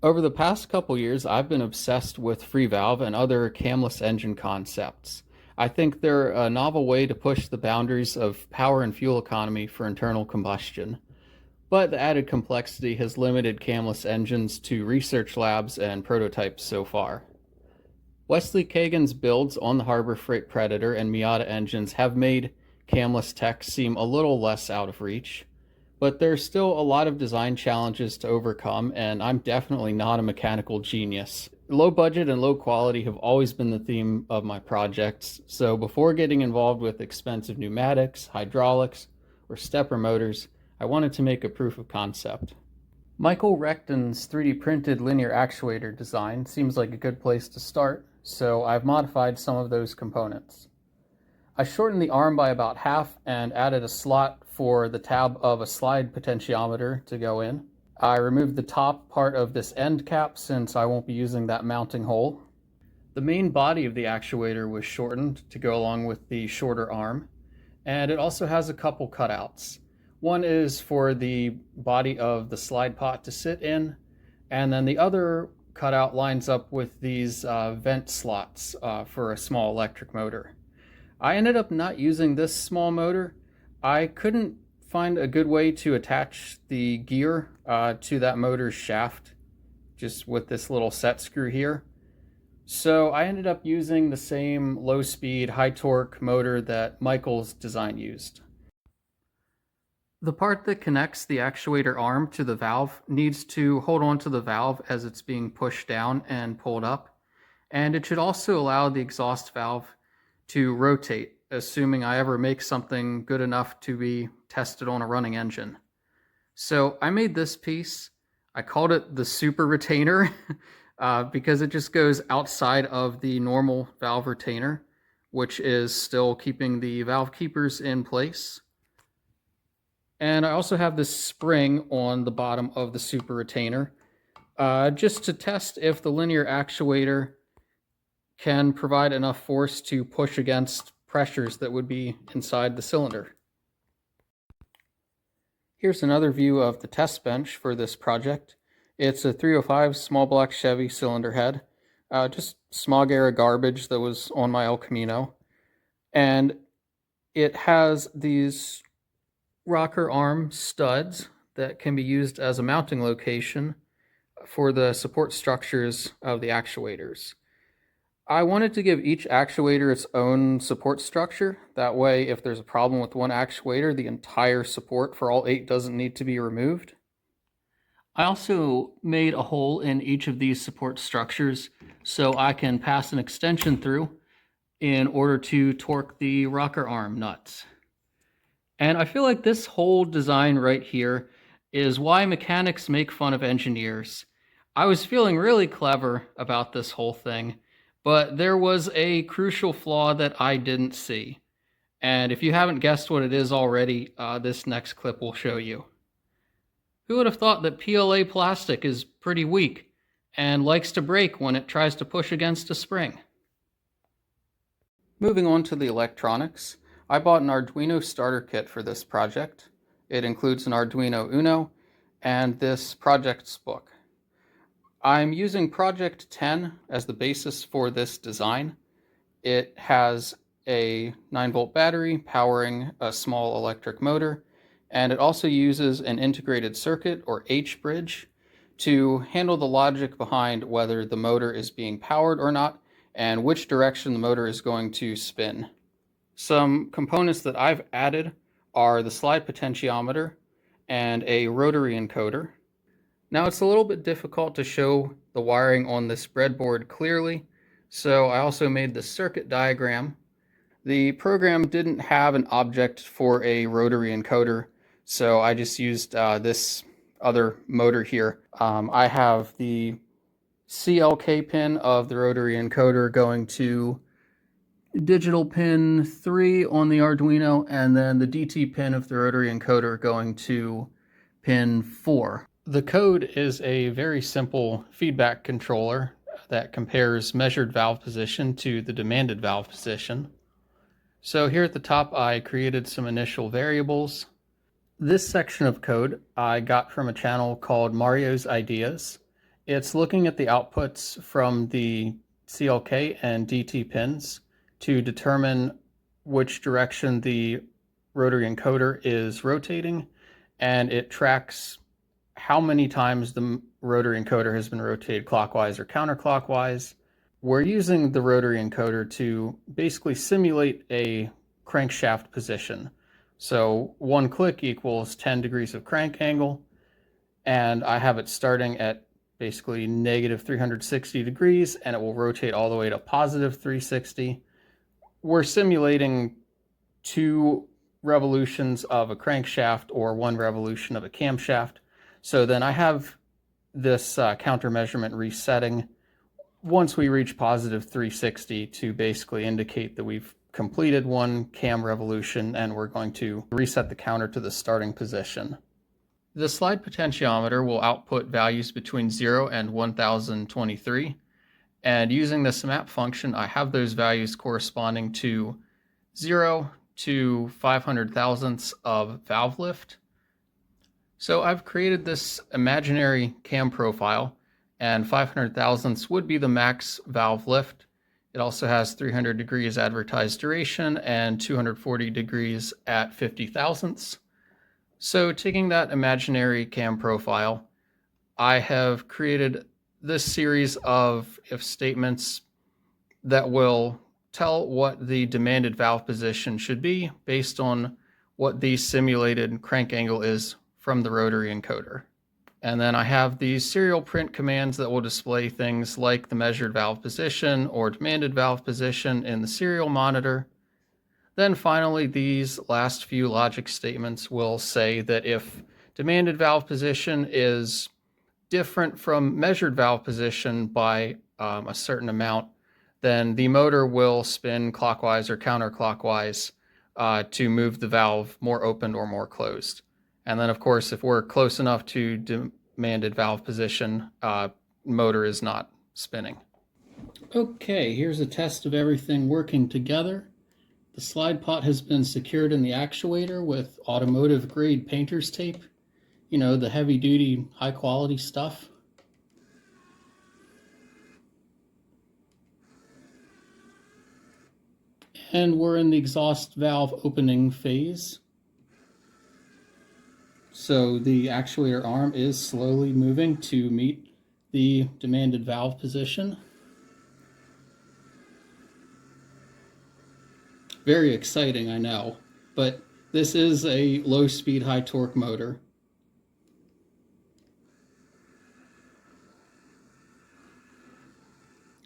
Over the past couple years, I've been obsessed with free valve and other camless engine concepts. I think they're a novel way to push the boundaries of power and fuel economy for internal combustion. But the added complexity has limited camless engines to research labs and prototypes so far. Wesley Kagan's builds on the Harbor Freight Predator and Miata engines have made camless tech seem a little less out of reach, but there's still a lot of design challenges to overcome, and I'm definitely not a mechanical genius. Low budget and low quality have always been the theme of my projects, so before getting involved with expensive pneumatics, hydraulics, or stepper motors, I wanted to make a proof of concept. Michael Recton's 3D printed linear actuator design seems like a good place to start, so I've modified some of those components. I shortened the arm by about half and added a slot for the tab of a slide potentiometer to go in. I removed the top part of this end cap since I won't be using that mounting hole. The main body of the actuator was shortened to go along with the shorter arm, and it also has a couple cutouts. One is for the body of the slide pot to sit in, and then the other cutout lines up with these vent slots for a small electric motor. I ended up not using this small motor. I couldn't find a good way to attach the gear to that motor's shaft just with this little set screw here. So I ended up using the same low speed, high torque motor that Michael's design used. The part that connects the actuator arm to the valve needs to hold on to the valve as it's being pushed down and pulled up, and it should also allow the exhaust valve to rotate, assuming I ever make something good enough to be tested on a running engine. So I made this piece. I called it the super retainer because it just goes outside of the normal valve retainer, which is still keeping the valve keepers in place. And I also have this spring on the bottom of the super retainer just to test if the linear actuator can provide enough force to push against pressures that would be inside the cylinder. Here's another view of the test bench for this project. It's a 305 small block Chevy cylinder head, just smog era garbage that was on my El Camino. And it has these rocker arm studs that can be used as a mounting location for the support structures of the actuators. I wanted to give each actuator its own support structure. That way, if there's a problem with one actuator, the entire support for all 8 doesn't need to be removed. I also made a hole in each of these support structures so I can pass an extension through in order to torque the rocker arm nuts. And I feel like this whole design right here is why mechanics make fun of engineers. I was feeling really clever about this whole thing, but there was a crucial flaw that I didn't see. And if you haven't guessed what it is already, this next clip will show you. Who would have thought that PLA plastic is pretty weak and likes to break when it tries to push against a spring? Moving on to the electronics, I bought an Arduino starter kit for this project. It includes an Arduino Uno and this project's book. I'm using Project 10 as the basis for this design. It has a 9-volt battery powering a small electric motor, and it also uses an integrated circuit, or H-bridge, to handle the logic behind whether the motor is being powered or not, and which direction the motor is going to spin. Some components that I've added are the slide potentiometer and a rotary encoder. Now it's a little bit difficult to show the wiring on this breadboard clearly, so I also made the circuit diagram. The program didn't have an object for a rotary encoder, so I just used this other motor here. I have the CLK pin of the rotary encoder going to digital pin 3 on the Arduino, and then the DT pin of the rotary encoder going to pin 4. The code is a very simple feedback controller that compares measured valve position to the demanded valve position. So here at the top, I created some initial variables. This section of code I got from a channel called Mario's Ideas, It's looking at the outputs from the CLK and DT pins to determine which direction the rotary encoder is rotating, and it tracks how many times the rotary encoder has been rotated clockwise or counterclockwise. We're using the rotary encoder to basically simulate a crankshaft position. So one click equals 10 degrees of crank angle, and I have it starting at basically negative 360 degrees, and it will rotate all the way to positive 360. We're simulating 2 revolutions of a crankshaft or 1 revolution of a camshaft. So then I have this counter measurement resetting once we reach positive 360 to basically indicate that we've completed 1 cam revolution, and we're going to reset the counter to the starting position. The slide potentiometer will output values between 0 and 1023, and using the map function, I have those values corresponding to 0 to 500 thousandths of valve lift. So I've created this imaginary cam profile, and 500 thousandths would be the max valve lift. It also has 300 degrees advertised duration and 240 degrees at 50 thousandths. So taking that imaginary cam profile, I have created this series of if statements that will tell what the demanded valve position should be based on what the simulated crank angle is from the rotary encoder. And then I have these serial print commands that will display things like the measured valve position or demanded valve position in the serial monitor. Then finally, these last few logic statements will say that if demanded valve position is different from measured valve position by a certain amount, then the motor will spin clockwise or counterclockwise to move the valve more open or more closed. And then, of course, if we're close enough to demanded valve position, motor is not spinning. Okay, here's a test of everything working together. The slide pot has been secured in the actuator with automotive grade painter's tape. You know, the heavy duty, high quality stuff. And we're in the exhaust valve opening phase. So the actuator arm is slowly moving to meet the demanded valve position. Very exciting, I know, but this is a low speed, high torque motor.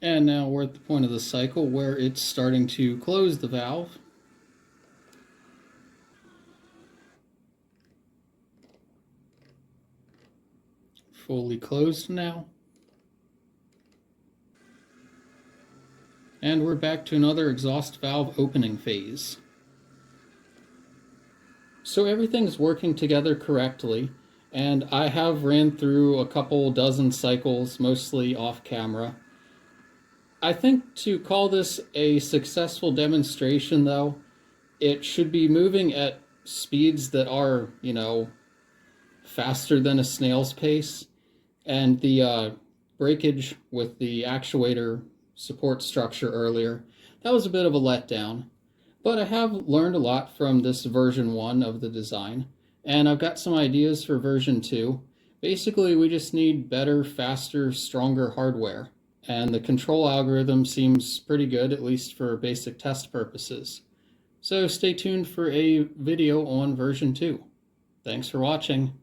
And now we're at the point of the cycle where it's starting to close the valve. Fully closed now. And we're back to another exhaust valve opening phase. So everything's working together correctly, and I have ran through a couple dozen cycles, mostly off camera. I think to call this a successful demonstration, though, it should be moving at speeds that are, you know, faster than a snail's pace, and the breakage with the actuator support structure earlier, that was a bit of a letdown. But I have learned a lot from this version 1 of the design, and I've got some ideas for version 2. Basically, we just need better, faster, stronger hardware, and the control algorithm seems pretty good, at least for basic test purposes. So stay tuned for a video on version 2. Thanks for watching.